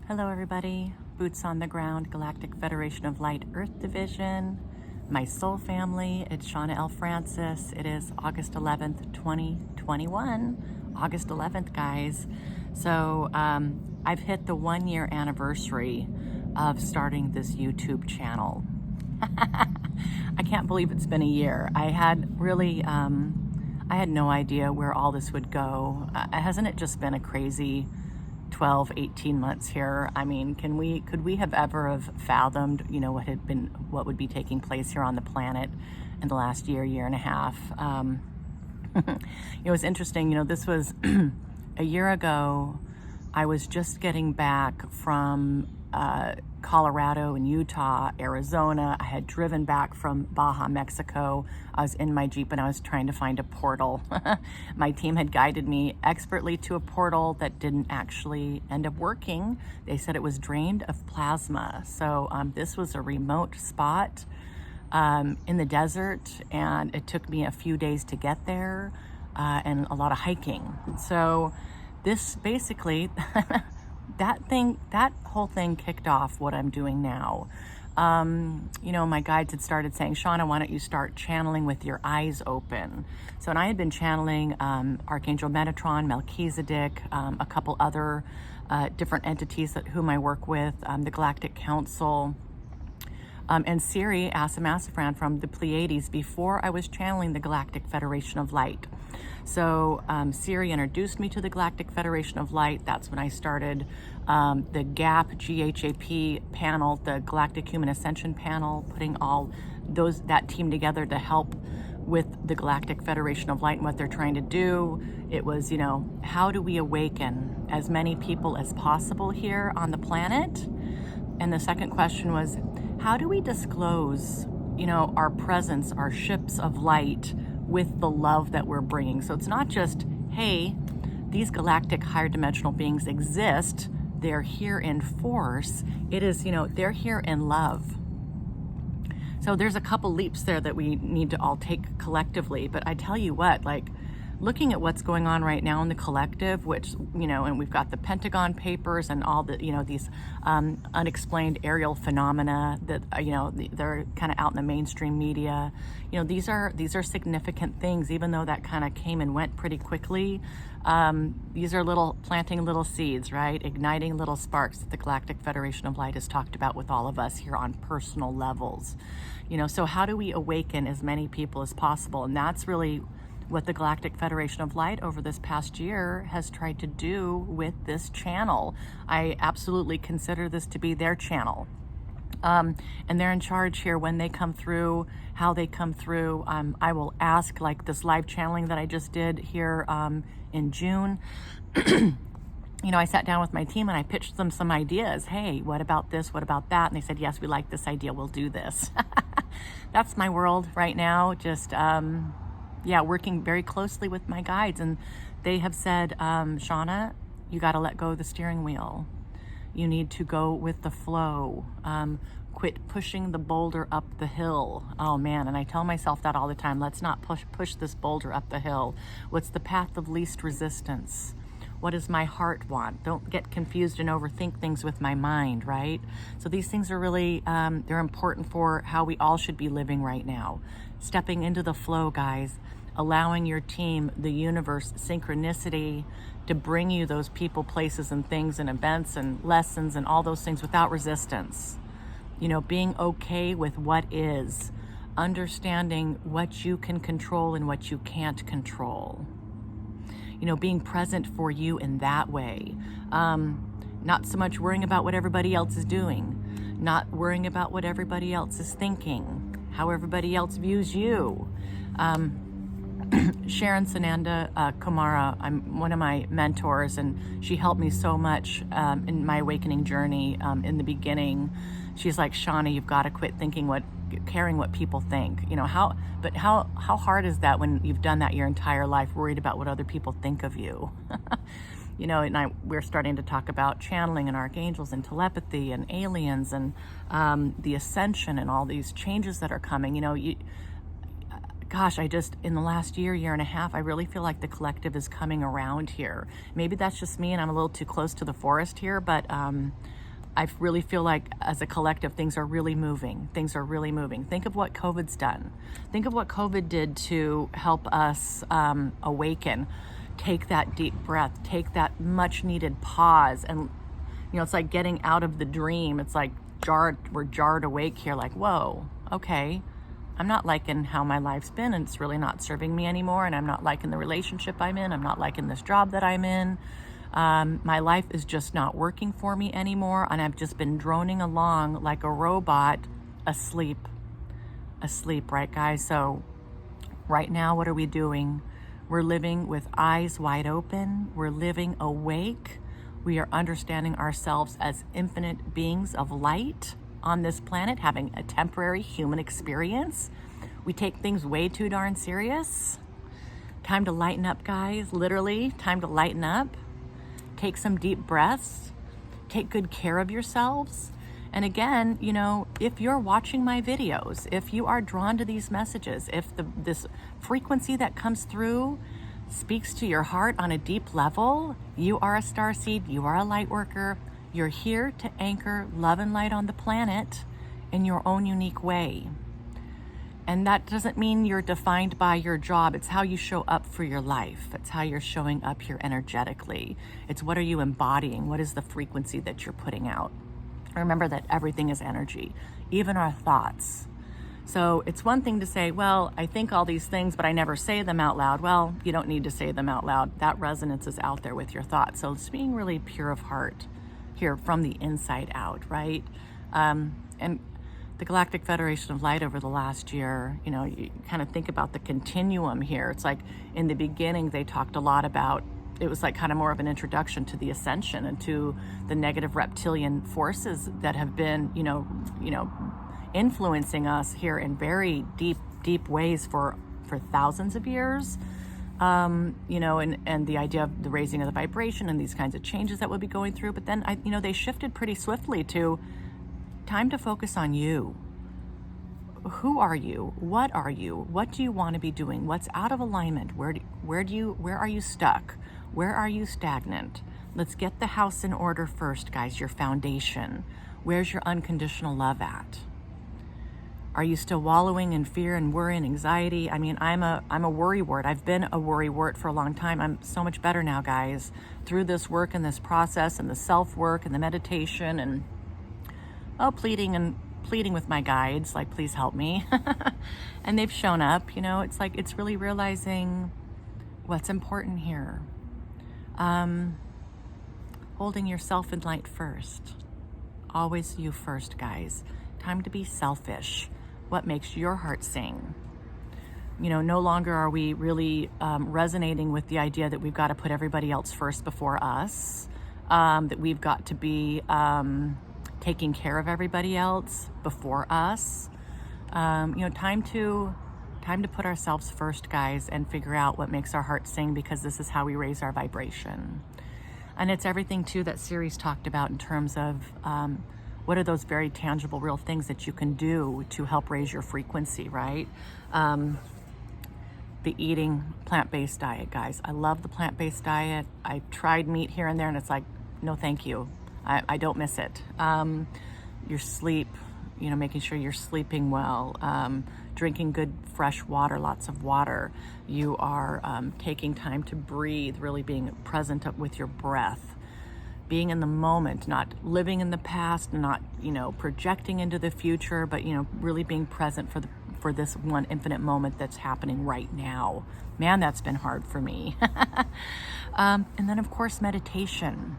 Hello everybody, Boots on the Ground, Galactic Federation of Light Earth Division, my soul family. It's Shawna L. Francis. It is August 11th, 2021. August 11th, guys. So I've hit the 1 year anniversary of starting this YouTube channel. I can't believe it's been a year. I had no idea where all this would go. Hasn't it just been a crazy 12, 18 months here? I mean, could we have ever have fathomed, what would be taking place here on the planet in the last year and a half? It was interesting, this was a year ago. I was just getting back from Colorado and Utah, Arizona. I had driven back from Baja, Mexico. I was in my Jeep and I was trying to find a portal. My team had guided me expertly to a portal that didn't actually end up working. They said it was drained of plasma. So this was a remote spot in the desert, and it took me a few days to get there and a lot of hiking. So this basically that whole thing kicked off what I'm doing now. My guides had started saying, Shawna, why don't you start channeling with your eyes open? So, and I had been channeling Archangel Metatron, Melchizedek, a couple other different entities whom I work with, the Galactic Council, and Siri Asamazafran from the Pleiades before I was channeling the Galactic Federation of Light. So Siri introduced me to the Galactic Federation of Light. That's when I started the GAP panel, the Galactic Human Ascension panel, putting all that team together to help with the Galactic Federation of Light and what they're trying to do. It was, how do we awaken as many people as possible here on the planet? And the second question was, how do we disclose, our presence, our ships of light with the love that we're bringing? So it's not just, hey, these galactic higher dimensional beings exist. They're here in force. It is, they're here in love. So there's a couple leaps there that we need to all take collectively. But I tell you what, looking at what's going on right now in the collective, which, and we've got the Pentagon Papers and all the, these unexplained aerial phenomena that, they're kind of out in the mainstream media. These are significant things, even though that kind of came and went pretty quickly. These are planting little seeds, right? Igniting little sparks that the Galactic Federation of Light has talked about with all of us here on personal levels. So how do we awaken as many people as possible? And that's really what the Galactic Federation of Light over this past year has tried to do with this channel. I absolutely consider this to be their channel. And they're in charge here when they come through, how they come through. I will ask, like this live channeling that I just did here in June. I sat down with my team and I pitched them some ideas. Hey, what about this? What about that? And they said, yes, we like this idea. We'll do this. That's my world right now. Just, working very closely with my guides. And they have said, Shawna, you got to let go of the steering wheel. You need to go with the flow. Quit pushing the boulder up the hill. Oh man, and I tell myself that all the time. Let's not push this boulder up the hill. What's the path of least resistance? What does my heart want? Don't get confused and overthink things with my mind, right? So these things are really, they're important for how we all should be living right now. Stepping into the flow, guys. Allowing your team, the universe, synchronicity to bring you those people, places, and things and events and lessons and all those things without resistance. Being okay with what is. Understanding what you can control and what you can't control. Being present for you in that way. Not so much worrying about what everybody else is doing. Not worrying about what everybody else is thinking. How everybody else views you. Sharon Sananda Kumara, I'm one of my mentors, and she helped me so much in my awakening journey in the beginning. She's like, Shawna, you've got to quit caring what people think. How hard is that when you've done that your entire life, worried about what other people think of you? And we're starting to talk about channeling and archangels and telepathy and aliens and the Ascension and all these changes that are coming. Gosh, in the last year and a half, I really feel like the collective is coming around here. Maybe that's just me and I'm a little too close to the forest here, but I really feel like as a collective, things are really moving. Things are really moving. Think of what COVID's done. Think of what COVID did to help us awaken. Take that deep breath, take that much needed pause. And, it's like getting out of the dream. It's like we're jarred awake here, like, whoa, okay. I'm not liking how my life's been, and it's really not serving me anymore. And I'm not liking the relationship I'm in. I'm not liking this job that I'm in. My life is just not working for me anymore, and I've just been droning along like a robot, asleep, right, guys? So right now, what are we doing? We're living with eyes wide open. We're living awake. We are understanding ourselves as infinite beings of light on this planet, having a temporary human experience. We take things way too darn serious. Time to lighten up, guys. Literally, time to lighten up. Take some deep breaths, take good care of yourselves. And again, if you're watching my videos, if you are drawn to these messages, if this frequency that comes through speaks to your heart on a deep level, you are a starseed, you are a light worker, you're here to anchor love and light on the planet in your own unique way. And that doesn't mean you're defined by your job. It's how you show up for your life. It's how you're showing up here energetically. It's what are you embodying? What is the frequency that you're putting out? Remember that everything is energy, even our thoughts. So it's one thing to say, well, I think all these things, but I never say them out loud. Well, you don't need to say them out loud. That resonance is out there with your thoughts. So it's being really pure of heart here from the inside out, right? And the Galactic Federation of Light over the last year, you kind of think about the continuum here. It's like in the beginning, they talked a lot about, it was like kind of more of an introduction to the Ascension and to the negative reptilian forces that have been, influencing us here in very deep ways for thousands of years. And the idea of the raising of the vibration and these kinds of changes that we'll be going through. But then, they shifted pretty swiftly to time to focus on you. Who are you? What are you? What do you want to be doing? What's out of alignment? Where are you stuck? Where are you stagnant? Let's get the house in order first, guys, your foundation. Where's your unconditional love at? Are you still wallowing in fear and worry and anxiety? I mean, I'm a worrywart. I've been a worrywart for a long time. I'm so much better now, guys, through this work and this process and the self-work and the meditation and pleading with my guides, like, please help me. And they've shown up, it's like, it's really realizing what's important here. Holding yourself in light first. Always you first, guys. Time to be selfish. What makes your heart sing? No longer are we really resonating with the idea that we've got to put everybody else first before us, that we've got to be taking care of everybody else before us. Time to put ourselves first, guys, and figure out what makes our heart sing, because this is how we raise our vibration. And it's everything too that series talked about in terms of what are those very tangible, real things that you can do to help raise your frequency, right? The eating plant-based diet, guys. I love the plant-based diet. I've tried meat here and there, and it's like, no, thank you. I don't miss it. Your sleep, making sure you're sleeping well, drinking good fresh water, lots of water. You are taking time to breathe, really being present up with your breath, being in the moment, not living in the past, not, projecting into the future, but, really being present for this one infinite moment that's happening right now. Man, that's been hard for me. And then, of course, meditation.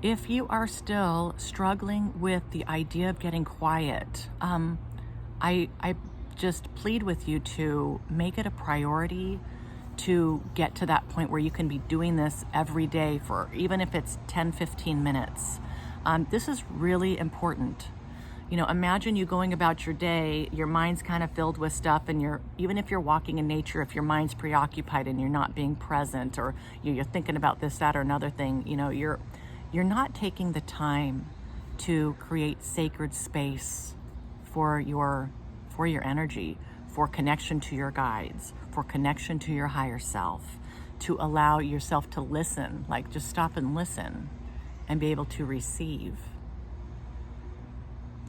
If you are still struggling with the idea of getting quiet, I just plead with you to make it a priority to get to that point where you can be doing this every day for, even if it's 10, 15 minutes. This is really important. Imagine you going about your day, your mind's kind of filled with stuff, and even if you're walking in nature, if your mind's preoccupied and you're not being present, or you're thinking about this, that, or another thing, you're not taking the time to create sacred space for your energy, for connection to your guides, for connection to your higher self, to allow yourself to listen, like just stop and listen. and be able to receive.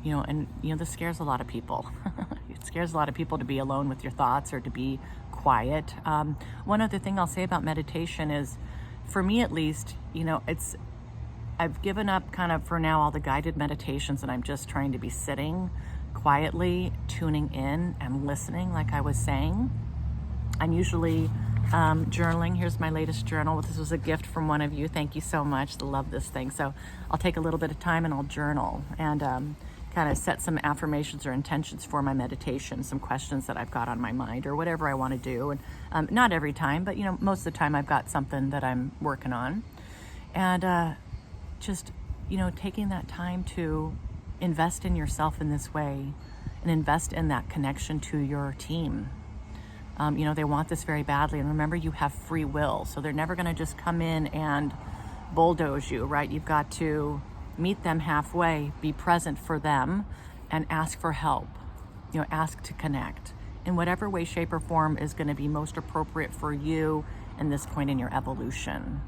And this scares a lot of people. It scares a lot of people to be alone with your thoughts or to be quiet. One other thing I'll say about meditation is, for me at least, I've given up kind of for now all the guided meditations, and I'm just trying to be sitting quietly, tuning in and listening, like I was saying. I'm usually journaling. Here's my latest journal. This was a gift from one of you. Thank you so much. I love this thing. So I'll take a little bit of time and I'll journal and kind of set some affirmations or intentions for my meditation, some questions that I've got on my mind or whatever I want to do. And not every time, but most of the time I've got something that I'm working on. And just taking that time to invest in yourself in this way and invest in that connection to your team. They want this very badly. And remember, you have free will. So they're never going to just come in and bulldoze you, right? You've got to meet them halfway, be present for them, and ask for help. Ask to connect in whatever way, shape, or form is going to be most appropriate for you in this point in your evolution.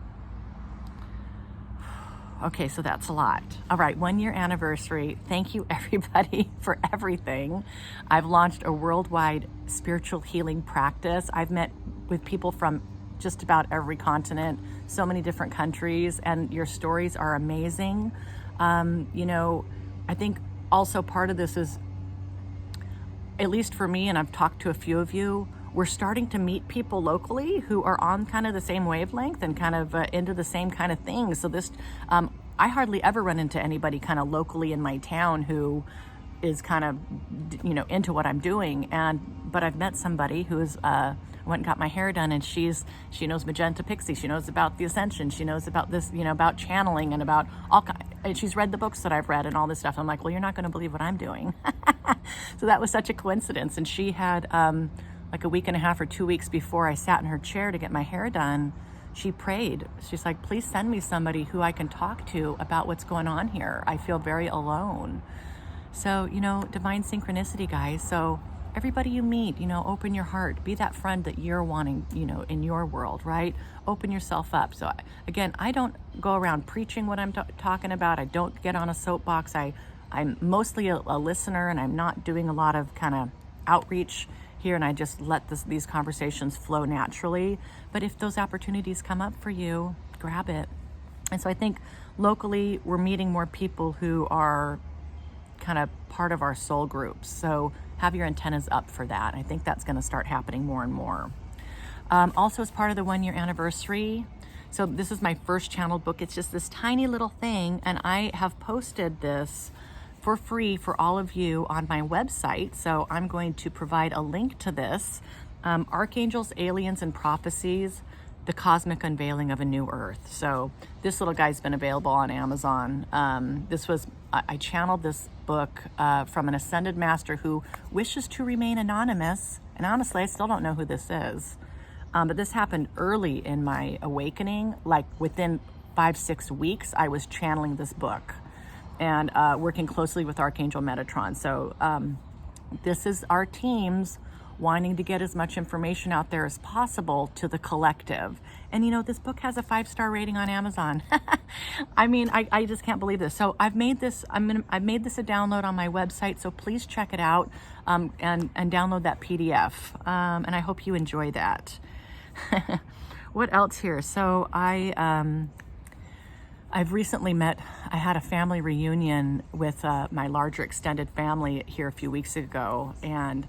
Okay, so that's a lot. All right, 1 year anniversary. Thank you everybody for everything. I've launched a worldwide spiritual healing practice. I've met with people from just about every continent, so many different countries, and your stories are amazing. I think also part of this is, at least for me, and I've talked to a few of you, we're starting to meet people locally who are on kind of the same wavelength and kind of into the same kind of things. So this, I hardly ever run into anybody kind of locally in my town who is kind of, into what I'm doing. But I've met somebody who's, went and got my hair done, and she knows Magenta Pixie. She knows about the Ascension. She knows about this, about channeling and about and she's read the books that I've read and all this stuff. I'm like, well, you're not going to believe what I'm doing. So that was such a coincidence. And she had, like a week and a half or 2 weeks before I sat in her chair to get my hair done, she prayed. She's like, please send me somebody who I can talk to about what's going on here. I feel very alone. So, divine synchronicity, guys. So everybody you meet, open your heart, be that friend that you're wanting, in your world, right? Open yourself up. So again, I don't go around preaching what I'm talking about. I don't get on a soapbox. I'm mostly a listener, and I'm not doing a lot of kind of outreach here, and I just let these conversations flow naturally. But if those opportunities come up for you, grab it. And so I think locally we're meeting more people who are kind of part of our soul groups. So have your antennas up for that. I think that's going to start happening more and more. Also, as part of the 1 year anniversary, so this is my first channeled book. It's just this tiny little thing, and I have posted this for free for all of you on my website. So I'm going to provide a link to this. Archangels, Aliens, and Prophecies, The Cosmic Unveiling of a New Earth. So this little guy's been available on Amazon. I channeled this book from an ascended master who wishes to remain anonymous. And honestly, I still don't know who this is. But this happened early in my awakening. Like within 5-6 weeks, I was channeling this book and working closely with Archangel Metatron. So this is our teams wanting to get as much information out there as possible to the collective. And this book has a 5-star rating on Amazon. I mean, I just can't believe this. So I've made this a download on my website. So please check it out and download that PDF. And I hope you enjoy that. What else here? So I've recently I had a family reunion with my larger extended family here a few weeks ago. And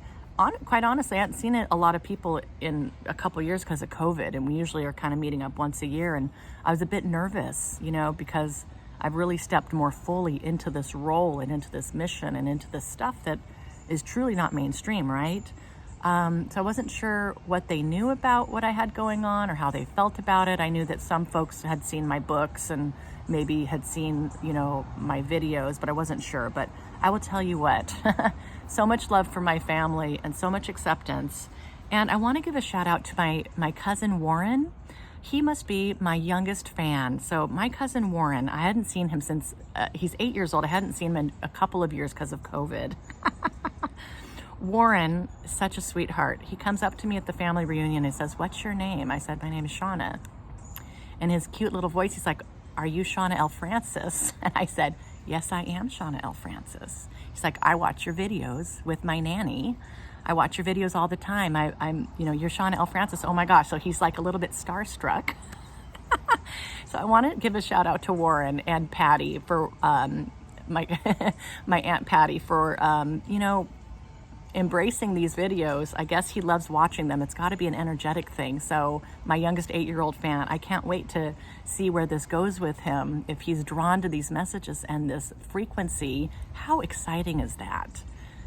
quite honestly, I hadn't seen a lot of people in a couple of years because of COVID. And we usually are kind of meeting up once a year. And I was a bit nervous, because I've really stepped more fully into this role and into this mission and into this stuff that is truly not mainstream, right? So I wasn't sure what they knew about what I had going on or how they felt about it. I knew that some folks had seen my books and maybe had seen, my videos, but I wasn't sure. But I will tell you what, so much love for my family and so much acceptance. And I want to give a shout out to my cousin Warren. He must be my youngest fan. So my cousin Warren, I hadn't seen him since he's 8 years old. I hadn't seen him in a couple of years because of COVID. Warren is such a sweetheart. He comes up to me at the family reunion and says, "What's your name?" I said, "My name is Shawna." And his cute little voice, he's like, are you Shawna L. Francis? And I said, yes, I am Shawna L. Francis. He's like, I watch your videos with my nanny. I watch your videos all the time. I'm, you're Shawna L. Francis. Oh my gosh. So he's like a little bit starstruck. So I want to give a shout out to Warren and Patty for, my Aunt Patty for, embracing these videos. I guess he loves watching them. It's got to be an energetic thing. So my youngest 8-year-old fan, I can't wait to see where this goes with him. If he's drawn to these messages and this frequency, how exciting is that?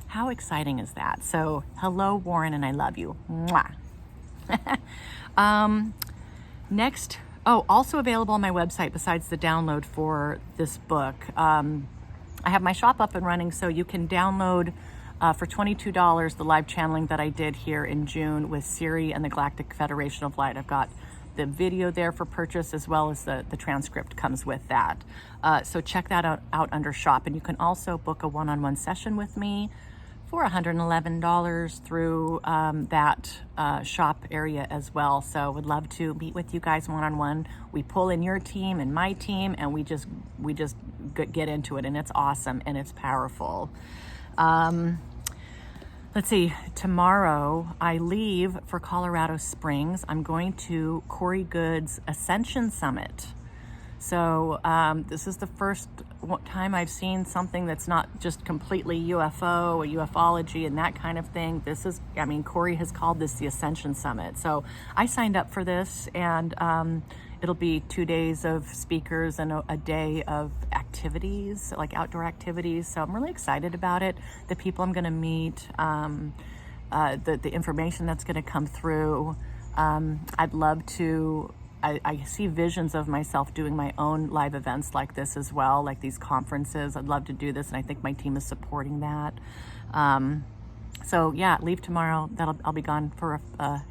How exciting is that? So hello, Warren, and I love you. Mwah. Next, also available on my website besides the download for this book. I have my shop up and running, so you can download for $22 the live channeling that I did here in June with Siri and the Galactic Federation of Light. I've got the video there for purchase, as well as the transcript comes with that. So check that out under shop. And you can also book a one-on-one session with me for $111 through that shop area as well. So would love to meet with you guys one-on-one. We pull in your team and my team, and we just get into it, and it's awesome and it's powerful. Let's see, tomorrow I leave for Colorado Springs. I'm going to Corey Goode's Ascension Summit. So this is the first time I've seen something that's not just completely UFO or ufology and that kind of thing. Corey has called this the Ascension Summit. So I signed up for this, and it'll be 2 days of speakers and a day of activities, like outdoor activities. So I'm really excited about it. The people I'm going to meet, the information that's going to come through. I'd love to. I see visions of myself doing my own live events like this as well, like these conferences. I'd love to do this, and I think my team is supporting that. So yeah, leave tomorrow. I'll be gone for 4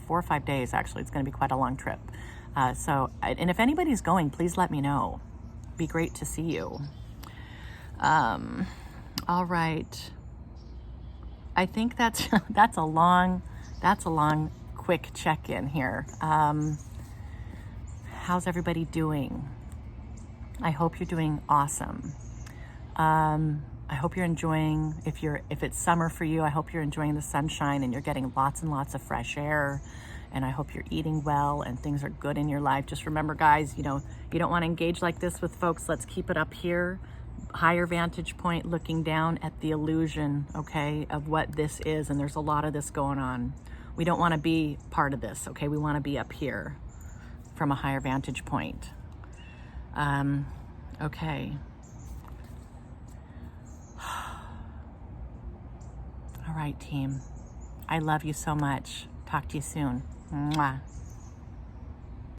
or 5 days. Actually, it's going to be quite a long trip. And if anybody's going, please let me know. Be great to see you. All right. I think that's a long, quick check-in here. How's everybody doing? I hope you're doing awesome. I hope you're enjoying, if it's summer for you, I hope you're enjoying the sunshine and you're getting lots and lots of fresh air. And I hope you're eating well and things are good in your life. Just remember, guys, you don't want to engage like this with folks. Let's keep it up here. Higher vantage point, looking down at the illusion, okay, of what this is. And there's a lot of this going on. We don't want to be part of this, okay? We want to be up here from a higher vantage point. Okay. All right, team. I love you so much. Talk to you soon. Mwah.